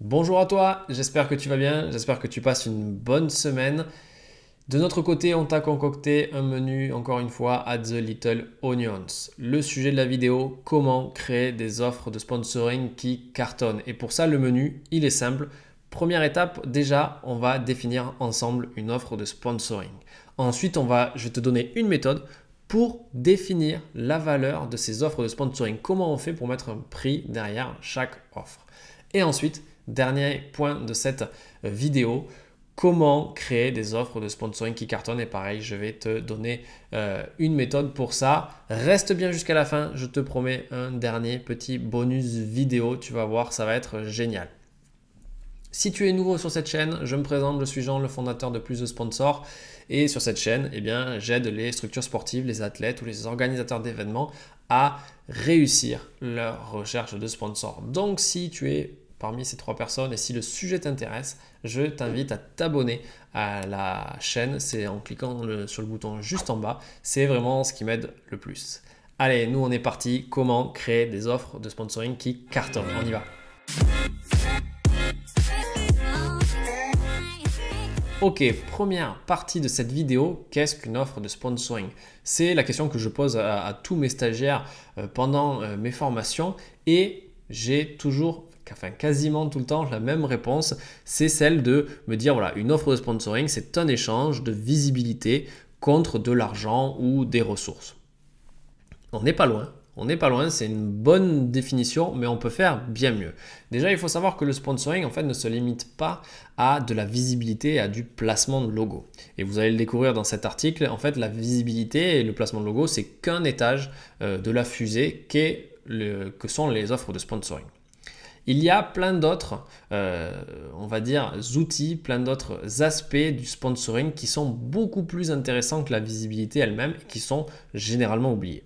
Bonjour à toi, j'espère que tu vas bien, j'espère que tu passes une bonne semaine. De notre côté, on t'a concocté un menu, encore une fois, at the little onions. Le sujet de la vidéo, comment créer des offres de sponsoring qui cartonnent. Et pour ça, le menu, il est simple. Première étape, déjà, on va définir ensemble une offre de sponsoring. Ensuite, je vais te donner une méthode pour définir la valeur de ces offres de sponsoring. Comment on fait pour mettre un prix derrière chaque offre. Et ensuite, dernier point de cette vidéo, comment créer des offres de sponsoring qui cartonnent. Et pareil, je vais te donner une méthode pour ça. Reste bien jusqu'à la fin, je te promets un dernier petit bonus vidéo. Tu vas voir, ça va être génial. Si tu es nouveau sur cette chaîne, je me présente, je suis Jean, le fondateur de Plus de Sponsors. Et sur cette chaîne, eh bien, j'aide les structures sportives, les athlètes ou les organisateurs d'événements à réussir leur recherche de sponsors. Donc, si tu es parmi ces trois personnes et si le sujet t'intéresse, je t'invite à t'abonner à la chaîne. C'est en cliquant sur le bouton juste en bas. C'est vraiment ce qui m'aide le plus. Allez, nous on est parti. Comment créer des offres de sponsoring qui cartonnent? On y va. Ok, première partie de cette vidéo, qu'est-ce qu'une offre de sponsoring? C'est la question que je pose à tous mes stagiaires pendant mes formations et j'ai toujours, enfin quasiment tout le temps, la même réponse. C'est celle de me dire, voilà, une offre de sponsoring, c'est un échange de visibilité contre de l'argent ou des ressources. On n'est pas loin. On n'est pas loin, c'est une bonne définition, mais on peut faire bien mieux. Déjà, il faut savoir que le sponsoring, en fait, ne se limite pas à de la visibilité, à du placement de logo. Et vous allez le découvrir dans cet article. En fait, la visibilité et le placement de logo, c'est qu'un étage de la fusée que sont les offres de sponsoring. Il y a plein d'autres, on va dire, outils, plein d'autres aspects du sponsoring qui sont beaucoup plus intéressants que la visibilité elle-même et qui sont généralement oubliés.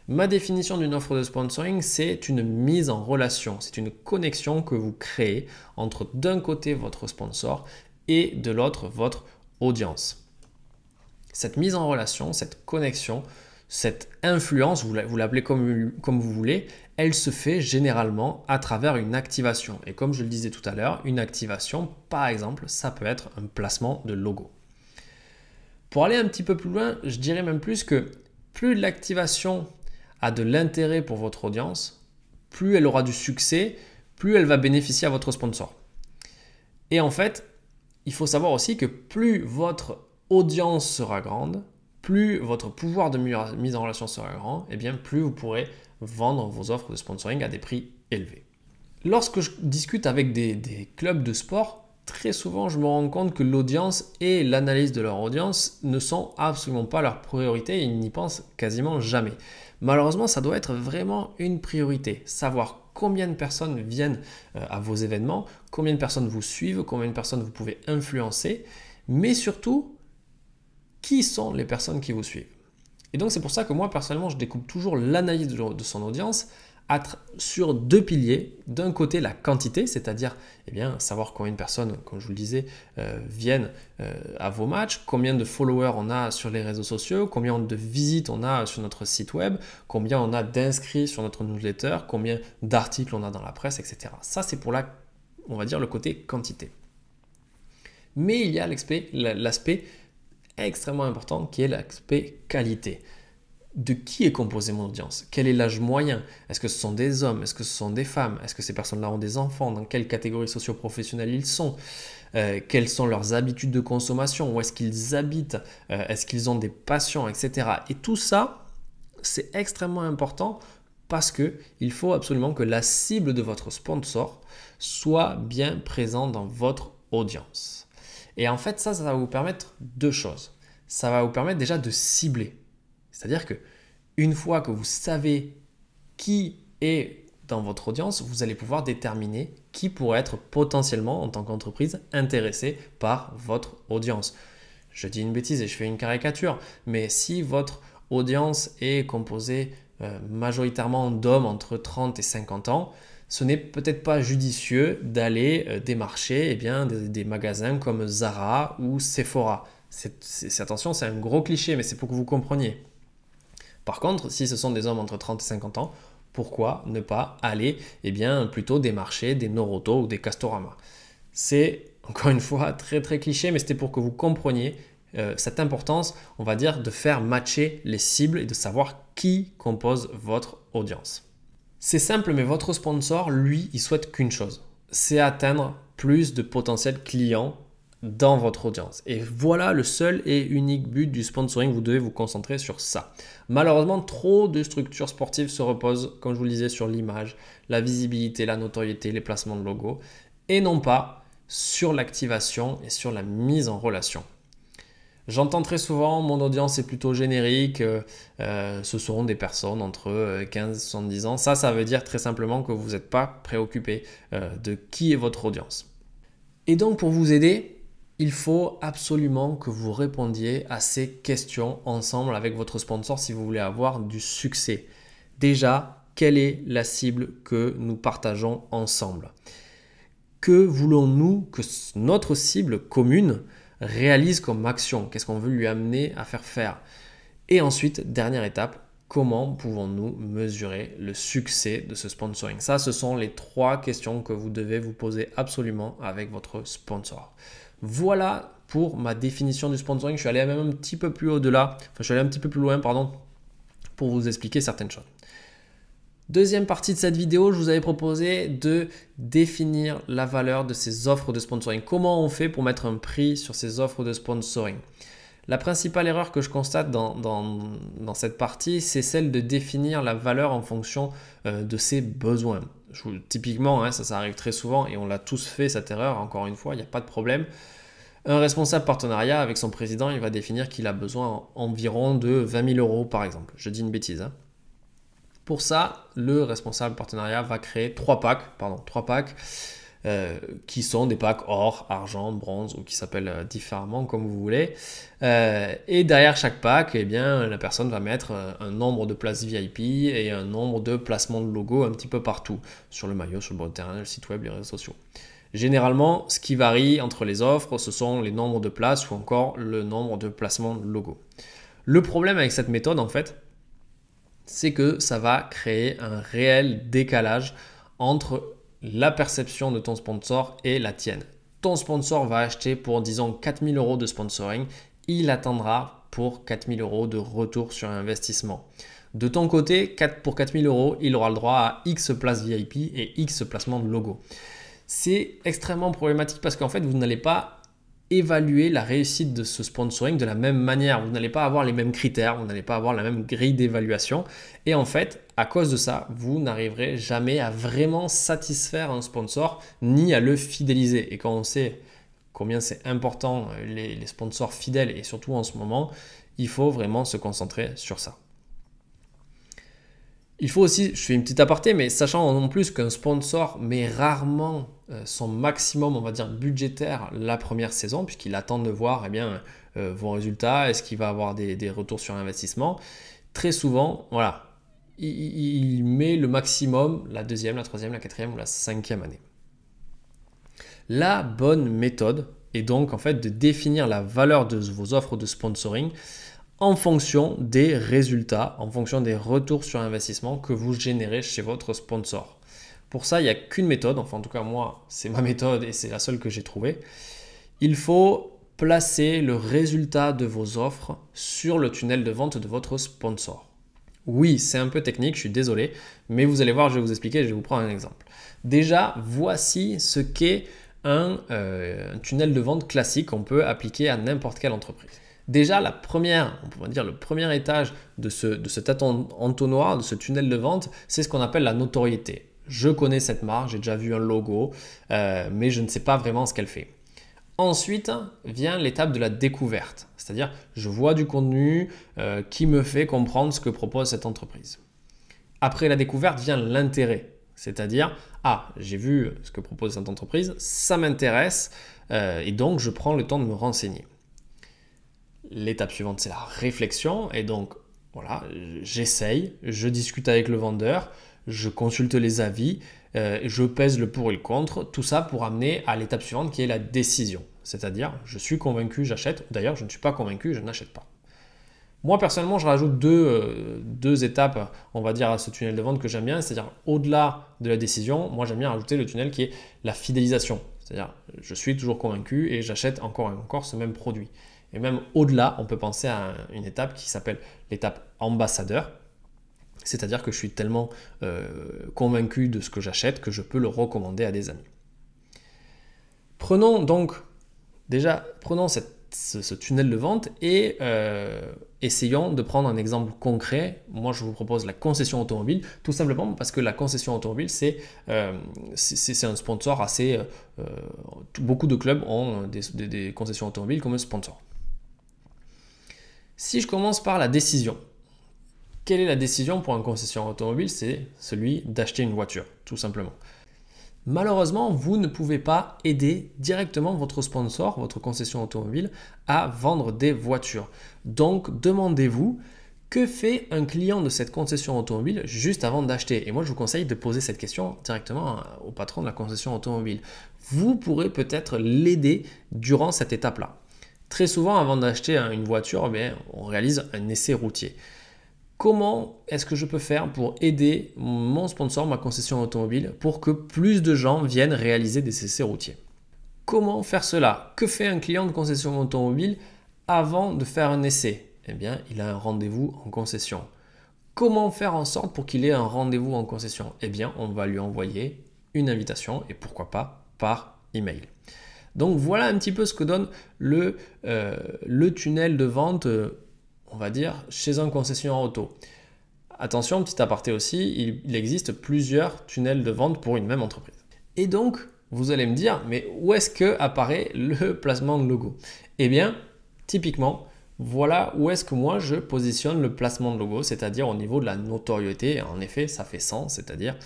Ma définition d'une offre de sponsoring, c'est une mise en relation, c'est une connexion que vous créez entre d'un côté votre sponsor et de l'autre votre audience. Cette mise en relation, cette connexion, cette influence, vous l'appelez comme vous voulez, elle se fait généralement à travers une activation. Et comme je le disais tout à l'heure, une activation, par exemple, ça peut être un placement de logo. Pour aller un petit peu plus loin, je dirais même plus que plus l'activation a de l'intérêt pour votre audience, plus elle aura du succès, plus elle va bénéficier à votre sponsor. Et en fait, il faut savoir aussi que plus votre audience sera grande, plus votre pouvoir de mise en relation sera grand, et bien plus vous pourrez vendre vos offres de sponsoring à des prix élevés. Lorsque je discute avec des clubs de sport, très souvent je me rends compte que l'audience et l'analyse de leur audience ne sont absolument pas leur priorité et ils n'y pensent quasiment jamais. Malheureusement, ça doit être vraiment une priorité. Savoir combien de personnes viennent à vos événements, combien de personnes vous suivent, combien de personnes vous pouvez influencer, mais surtout, qui sont les personnes qui vous suivent. Et donc, c'est pour ça que moi, personnellement, je découpe toujours l'analyse de son audience sur deux piliers. D'un côté, la quantité, c'est-à-dire savoir combien de personnes, comme je vous le disais, viennent à vos matchs, combien de followers on a sur les réseaux sociaux, combien de visites on a sur notre site web, combien on a d'inscrits sur notre newsletter, combien d'articles on a dans la presse, etc. Ça, c'est pour on va dire, le côté quantité. Mais il y a l'aspect extrêmement important qui est l'aspect qualité. De qui est composée mon audience? Quel est l'âge moyen? Est-ce que ce sont des hommes? Est-ce que ce sont des femmes? Est-ce que ces personnes-là ont des enfants? Dans quelle catégorie socio-professionnelle ils sont? Quelles sont leurs habitudes de consommation? Où est-ce qu'ils habitent? Est-ce qu'ils ont des passions, etc. Et tout ça, c'est extrêmement important parce qu'il faut absolument que la cible de votre sponsor soit bien présente dans votre audience. Et en fait, ça va vous permettre deux choses. Ça va vous permettre déjà de cibler. C'est-à-dire que une fois que vous savez qui est dans votre audience, vous allez pouvoir déterminer qui pourrait être potentiellement, en tant qu'entreprise, intéressé par votre audience. Je dis une bêtise et je fais une caricature, mais si votre audience est composée majoritairement d'hommes entre 30 et 50 ans, ce n'est peut-être pas judicieux d'aller démarcher des magasins comme Zara ou Sephora. Attention, c'est un gros cliché, mais c'est pour que vous compreniez. Par contre, si ce sont des hommes entre 30 et 50 ans, pourquoi ne pas aller plutôt démarcher des Noroto ou des Castorama? C'est encore une fois très très cliché, mais c'était pour que vous compreniez cette importance, on va dire, de faire matcher les cibles et de savoir qui compose votre audience. C'est simple, mais votre sponsor, lui, il souhaite qu'une chose, c'est atteindre plus de potentiels clients dans votre audience. Et voilà le seul et unique but du sponsoring, vous devez vous concentrer sur ça. Malheureusement, trop de structures sportives se reposent, comme je vous le disais, sur l'image, la visibilité, la notoriété, les placements de logos, et non pas sur l'activation et sur la mise en relation. J'entends très souvent, mon audience est plutôt générique, ce seront des personnes entre 15 et 70 ans. Ça veut dire très simplement que vous n'êtes pas préoccupé de qui est votre audience. Et donc pour vous aider, il faut absolument que vous répondiez à ces questions ensemble avec votre sponsor si vous voulez avoir du succès. Déjà, quelle est la cible que nous partageons ensemble? Que voulons-nous que notre cible commune réalise comme action? Qu'est-ce qu'on veut lui amener à faire? Et ensuite, dernière étape, comment pouvons-nous mesurer le succès de ce sponsoring? Ça, ce sont les 3 questions que vous devez vous poser absolument avec votre sponsor. Voilà pour ma définition du sponsoring. Je suis allé même un petit peu plus au-delà, je suis allé un petit peu plus loin, pour vous expliquer certaines choses. Deuxième partie de cette vidéo, je vous avais proposé de définir la valeur de ces offres de sponsoring. Comment on fait pour mettre un prix sur ces offres de sponsoring? La principale erreur que je constate dans cette partie, c'est celle de définir la valeur en fonction de ses besoins. Typiquement, ça arrive très souvent et on l'a tous fait cette erreur, encore une fois, il n'y a pas de problème. Un responsable partenariat avec son président, il va définir qu'il a besoin environ de 20 000 euros par exemple. Je dis une bêtise. Pour ça, le responsable partenariat va créer 3 packs qui sont des packs or, argent, bronze ou qui s'appellent différemment comme vous voulez. Et derrière chaque pack, la personne va mettre un nombre de places VIP et un nombre de placements de logos un petit peu partout, sur le maillot, sur le bord de terrain, le site web, les réseaux sociaux. Généralement, ce qui varie entre les offres, ce sont les nombres de places ou encore le nombre de placements de logos. Le problème avec cette méthode, en fait, c'est que ça va créer un réel décalage entre la perception de ton sponsor et la tienne. Ton sponsor va acheter pour, disons, 4 000 euros de sponsoring. Il attendra pour 4 000 euros de retour sur investissement. De ton côté, pour 4 000 euros, il aura le droit à X places VIP et X placements de logo. C'est extrêmement problématique parce qu'en fait, vous n'allez pas évaluer la réussite de ce sponsoring de la même manière. Vous n'allez pas avoir les mêmes critères, vous n'allez pas avoir la même grille d'évaluation. Et en fait, à cause de ça, vous n'arriverez jamais à vraiment satisfaire un sponsor ni à le fidéliser. Et quand on sait combien c'est important les sponsors fidèles et surtout en ce moment, il faut vraiment se concentrer sur ça. Il faut aussi, je fais une petite aparté, mais sachant non plus qu'un sponsor met rarement son maximum, on va dire, budgétaire la première saison, puisqu'il attend de voir vos résultats, est-ce qu'il va avoir des retours sur investissement. Très souvent, voilà, il met le maximum la deuxième, la troisième, la quatrième ou la cinquième année. La bonne méthode est donc en fait de définir la valeur de vos offres de sponsoring en fonction des résultats, en fonction des retours sur investissement que vous générez chez votre sponsor. Pour ça, il n'y a qu'une méthode, enfin en tout cas moi, c'est ma méthode et c'est la seule que j'ai trouvée. Il faut placer le résultat de vos offres sur le tunnel de vente de votre sponsor. Oui, c'est un peu technique, je suis désolé, mais vous allez voir, je vais vous expliquer, je vais vous prendre un exemple. Déjà, voici ce qu'est un tunnel de vente classique qu'on peut appliquer à n'importe quelle entreprise. Déjà, on pourrait dire le premier étage de cet entonnoir, de ce tunnel de vente, c'est ce qu'on appelle la notoriété. Je connais cette marque, j'ai déjà vu un logo, mais je ne sais pas vraiment ce qu'elle fait. Ensuite vient l'étape de la découverte, c'est-à-dire je vois du contenu qui me fait comprendre ce que propose cette entreprise. Après la découverte vient l'intérêt, c'est-à-dire j'ai vu ce que propose cette entreprise, ça m'intéresse et donc je prends le temps de me renseigner. L'étape suivante, c'est la réflexion et donc voilà, j'essaye, je discute avec le vendeur, je consulte les avis, je pèse le pour et le contre, tout ça pour amener à l'étape suivante qui est la décision. C'est-à-dire, je suis convaincu, j'achète, d'ailleurs je ne suis pas convaincu, je n'achète pas. Moi, personnellement, je rajoute deux étapes, on va dire, à ce tunnel de vente que j'aime bien. C'est-à-dire, au-delà de la décision, moi, j'aime bien rajouter le tunnel qui est la fidélisation. C'est-à-dire, je suis toujours convaincu et j'achète encore et encore ce même produit. Et même au-delà, on peut penser à une étape qui s'appelle l'étape ambassadeur. C'est-à-dire que je suis tellement convaincu de ce que j'achète que je peux le recommander à des amis. Prenons ce tunnel de vente et essayons de prendre un exemple concret. Moi, je vous propose la concession automobile, tout simplement parce que la concession automobile, c'est un sponsor assez... beaucoup de clubs ont des concessions automobiles comme sponsor. Si je commence par la décision, quelle est la décision pour un concessionnaire automobile? C'est celui d'acheter une voiture, tout simplement. Malheureusement, vous ne pouvez pas aider directement votre sponsor, votre concession automobile, à vendre des voitures. Donc, demandez-vous, que fait un client de cette concession automobile juste avant d'acheter? Et moi, je vous conseille de poser cette question directement au patron de la concession automobile. Vous pourrez peut-être l'aider durant cette étape-là. Très souvent, avant d'acheter une voiture, on réalise un essai routier. Comment est-ce que je peux faire pour aider mon sponsor, ma concession automobile, pour que plus de gens viennent réaliser des essais routiers? Comment faire cela? Que fait un client de concession automobile avant de faire un essai? Eh bien, il a un rendez-vous en concession. Comment faire en sorte pour qu'il ait un rendez-vous en concession? Eh bien, on va lui envoyer une invitation et pourquoi pas par email. Donc voilà un petit peu ce que donne le tunnel de vente, on va dire, chez un concessionnaire auto. Attention, petit aparté aussi, il existe plusieurs tunnels de vente pour une même entreprise. Et donc, vous allez me dire, mais où est-ce que apparaît le placement de logo? Eh bien, typiquement, voilà où est-ce que moi je positionne le placement de logo, c'est-à-dire au niveau de la notoriété. En effet, ça fait sens, c'est-à-dire,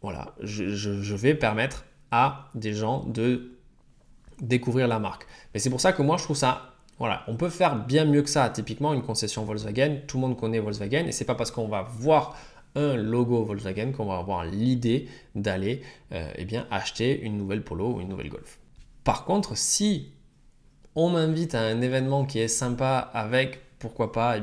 voilà, je vais permettre à des gens de découvrir la marque. Mais c'est pour ça que moi, je trouve ça, voilà, on peut faire bien mieux que ça. Typiquement, une concession Volkswagen, tout le monde connaît Volkswagen et c'est pas parce qu'on va voir un logo Volkswagen qu'on va avoir l'idée d'aller acheter une nouvelle Polo ou une nouvelle Golf. Par contre, si on m'invite à un événement qui est sympa avec, pourquoi pas,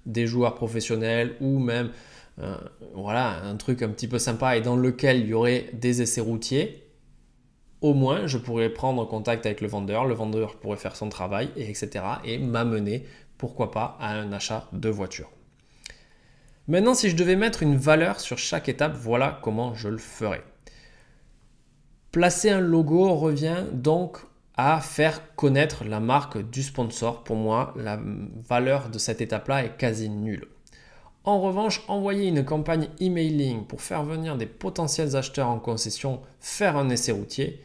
des joueurs professionnels ou même un truc un petit peu sympa et dans lequel il y aurait des essais routiers, au moins je pourrais prendre contact avec le vendeur pourrait faire son travail, etc. et m'amener, pourquoi pas, à un achat de voiture. Maintenant, si je devais mettre une valeur sur chaque étape, voilà comment je le ferais. Placer un logo revient donc à faire connaître la marque du sponsor. Pour moi, la valeur de cette étape-là est quasi nulle. En revanche, envoyer une campagne emailing pour faire venir des potentiels acheteurs en concession, faire un essai routier,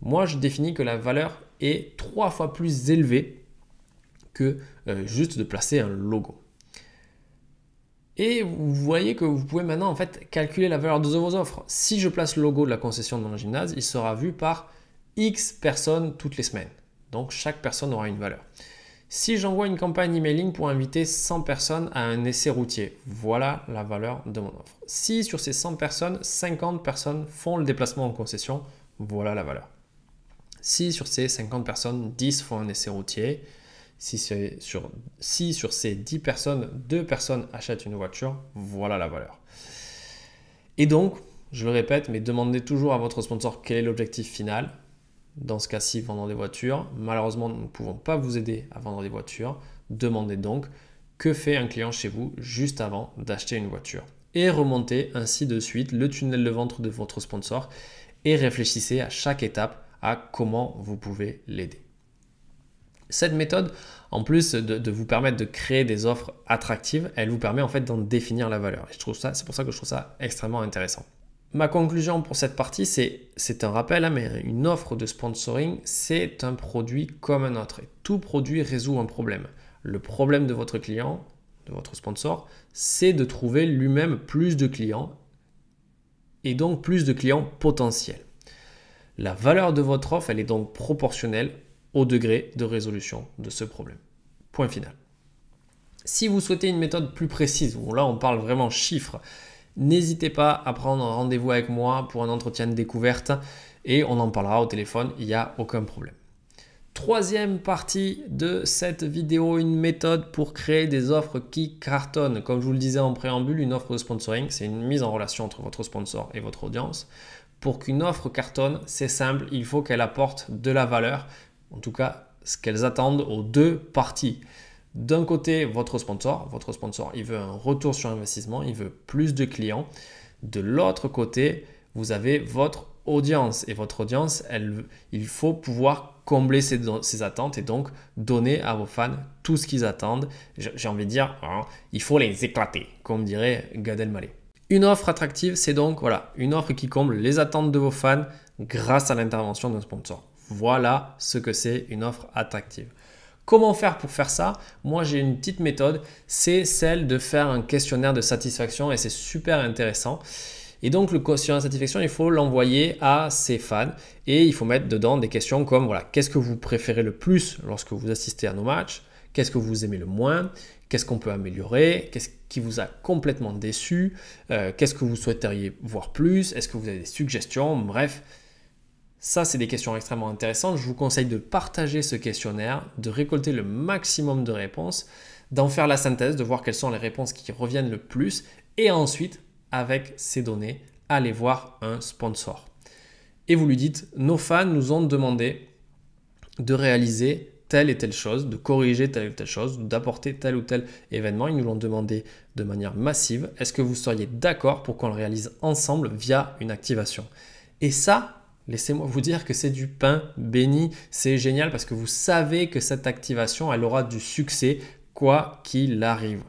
moi je définis que la valeur est 3 fois plus élevée que juste de placer un logo. Et vous voyez que vous pouvez maintenant en fait calculer la valeur de vos offres. Si je place le logo de la concession dans le gymnase, il sera vu par X personnes toutes les semaines. Donc chaque personne aura une valeur. Si j'envoie une campagne emailing pour inviter 100 personnes à un essai routier, voilà la valeur de mon offre. Si sur ces 100 personnes, 50 personnes font le déplacement en concession, voilà la valeur. Si sur ces 50 personnes, 10 font un essai routier, si sur ces 10 personnes, 2 personnes achètent une voiture, voilà la valeur. Et donc, je le répète, mais demandez toujours à votre sponsor quel est l'objectif final. Dans ce cas-ci, vendre des voitures. Malheureusement, nous ne pouvons pas vous aider à vendre des voitures. Demandez donc que fait un client chez vous juste avant d'acheter une voiture. Et remontez ainsi de suite le tunnel de vente de votre sponsor et réfléchissez à chaque étape à comment vous pouvez l'aider. Cette méthode, en plus de vous permettre de créer des offres attractives, elle vous permet en fait d'en définir la valeur. Et c'est pour ça que je trouve ça extrêmement intéressant. Ma conclusion pour cette partie, c'est un rappel, mais une offre de sponsoring, c'est un produit comme un autre. Et tout produit résout un problème. Le problème de votre client, de votre sponsor, c'est de trouver lui-même plus de clients et donc plus de clients potentiels. La valeur de votre offre, elle est donc proportionnelle au degré de résolution de ce problème. Point final. Si vous souhaitez une méthode plus précise, où là on parle vraiment chiffres, n'hésitez pas à prendre un rendez-vous avec moi pour un entretien de découverte et on en parlera au téléphone, il n'y a aucun problème. Troisième partie de cette vidéo, une méthode pour créer des offres qui cartonnent. Comme je vous le disais en préambule, une offre de sponsoring, c'est une mise en relation entre votre sponsor et votre audience. Pour qu'une offre cartonne, c'est simple, il faut qu'elle apporte de la valeur, en tout cas ce qu'elles attendent aux deux parties. D'un côté, votre sponsor, il veut un retour sur investissement, il veut plus de clients. De l'autre côté, vous avez votre audience et votre audience, il faut pouvoir combler ses attentes et donc donner à vos fans tout ce qu'ils attendent. J'ai envie de dire, hein, il faut les éclater, comme dirait Gad Elmaleh. Une offre attractive, c'est donc une offre qui comble les attentes de vos fans grâce à l'intervention d'un sponsor. Voilà ce que c'est une offre attractive. Comment faire pour faire ça? Moi, j'ai une petite méthode, c'est celle de faire un questionnaire de satisfaction et c'est super intéressant. Et donc, le questionnaire de satisfaction, il faut l'envoyer à ses fans et il faut mettre dedans des questions comme qu'est-ce que vous préférez le plus lorsque vous assistez à nos matchs? Qu'est-ce que vous aimez le moins? Qu'est-ce qu'on peut améliorer? Qu'est-ce qui vous a complètement déçu? Qu'est-ce que vous souhaiteriez voir plus? Est-ce que vous avez des suggestions? Bref, ça, c'est des questions extrêmement intéressantes. Je vous conseille de partager ce questionnaire, de récolter le maximum de réponses, d'en faire la synthèse, de voir quelles sont les réponses qui reviennent le plus et ensuite, avec ces données, allez voir un sponsor. Et vous lui dites, nos fans nous ont demandé de réaliser telle et telle chose, de corriger telle ou telle chose, d'apporter tel ou tel événement. Ils nous l'ont demandé de manière massive. Est-ce que vous seriez d'accord pour qu'on le réalise ensemble via une activation? Et ça, laissez-moi vous dire que c'est du pain béni. C'est génial parce que vous savez que cette activation, elle aura du succès quoi qu'il arrive.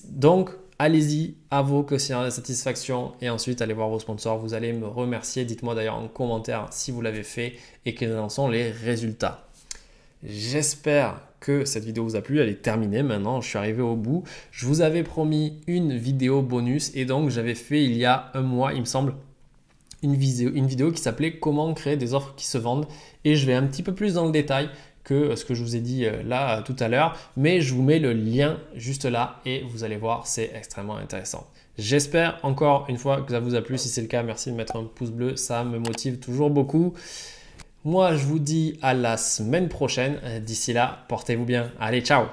Donc, allez-y à vos questionnaires de satisfaction et ensuite allez voir vos sponsors. Vous allez me remercier. Dites-moi d'ailleurs en commentaire si vous l'avez fait et quels en sont les résultats. J'espère que cette vidéo vous a plu. Elle est terminée maintenant. Je suis arrivé au bout. Je vous avais promis une vidéo bonus et donc j'avais fait il y a un mois, il me semble, une vidéo qui s'appelait comment créer des offres qui se vendent et je vais un petit peu plus dans le détail que ce que je vous ai dit là tout à l'heure, mais je vous mets le lien juste là et vous allez voir, c'est extrêmement intéressant. J'espère encore une fois que ça vous a plu. Si c'est le cas, merci de mettre un pouce bleu, ça me motive toujours beaucoup. Moi, je vous dis à la semaine prochaine. D'ici là, portez-vous bien. Allez, ciao!